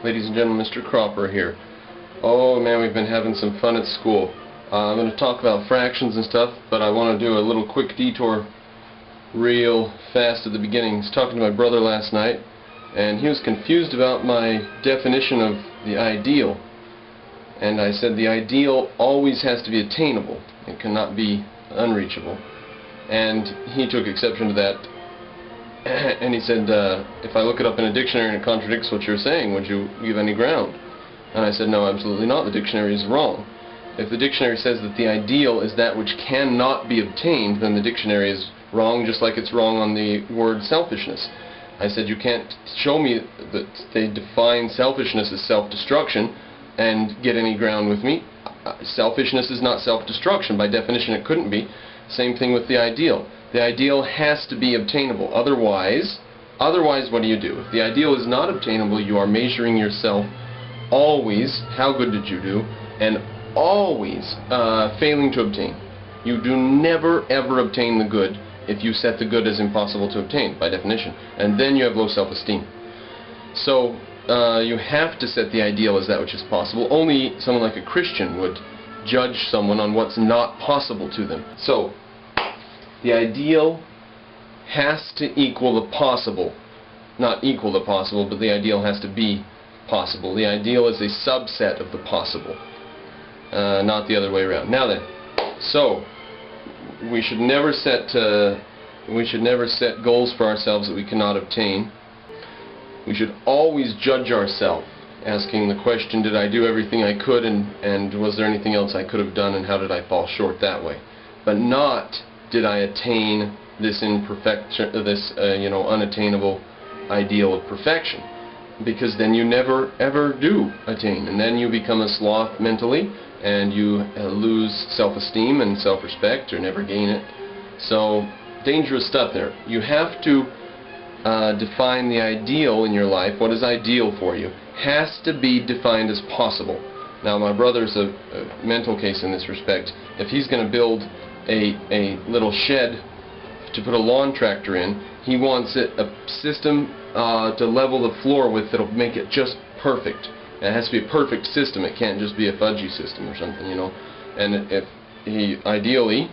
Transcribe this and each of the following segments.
Ladies and gentlemen, Mr. Cropper here. Oh man, we've been having some fun at school. I'm going to talk about fractions and stuff, but I want to do a little quick detour real fast at the beginning. I was talking to my brother last night, and he was confused about my definition of the ideal. And I said the ideal always has to be attainable. It cannot be unreachable. And he took exception to that. And he said, if I look it up in a dictionary and it contradicts what you're saying, would you give any ground? And I said, no, absolutely not. The dictionary is wrong. If the dictionary says that the ideal is that which cannot be obtained, then the dictionary is wrong, just like it's wrong on the word selfishness. I said, you can't show me that they define selfishness as self-destruction and get any ground with me. Selfishness is not self-destruction. By definition, it couldn't be. Same thing with the ideal. The ideal has to be obtainable. Otherwise, what do you do? If the ideal is not obtainable, you are measuring yourself always, how good did you do, and always failing to obtain. You do never ever obtain the good if you set the good as impossible to obtain, by definition. And then you have low self-esteem. So you have to set the ideal as that which is possible. Only someone like a Christian would judge someone on what's not possible to them. So the ideal has to equal the possible. Not equal the possible, but the ideal has to be possible. The ideal is a subset of the possible, not the other way around. Now then, so we should never set goals for ourselves that we cannot obtain. We should always judge ourselves, asking the question, did I do everything I could, and was there anything else I could have done, and how did I fall short that way? But not, did I attain this imperfection, this unattainable ideal of perfection? Because then you never ever do attain, and then you become a sloth mentally, and you lose self-esteem and self-respect, or never gain it. So dangerous stuff there. You have to define the ideal in your life. What is ideal for you has to be defined as possible. Now my brother's a mental case in this respect. If he's going to build a little shed to put a lawn tractor in, he wants a system to level the floor with that'll make it just perfect. It has to be a perfect system. It can't just be a fudgy system or something, you know. And if he ideally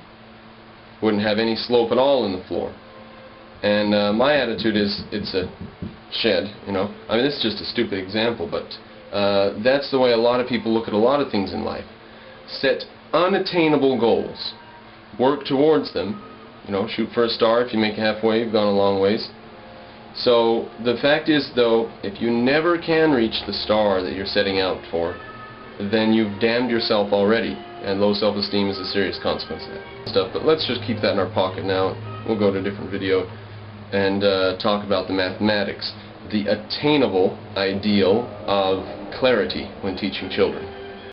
wouldn't have any slope at all in the floor. And my attitude is, it's a shed, you know. I mean, this is just a stupid example, but that's the way a lot of people look at a lot of things in life. Set unattainable goals. Work towards them. You know, shoot for a star. If you make it halfway, you've gone a long ways. So the fact is, though, if you never can reach the star that you're setting out for, then you've damned yourself already, and low self-esteem is a serious consequence of that stuff. But let's just keep that in our pocket now. We'll go to a different video and talk about the mathematics, the attainable ideal of clarity when teaching children.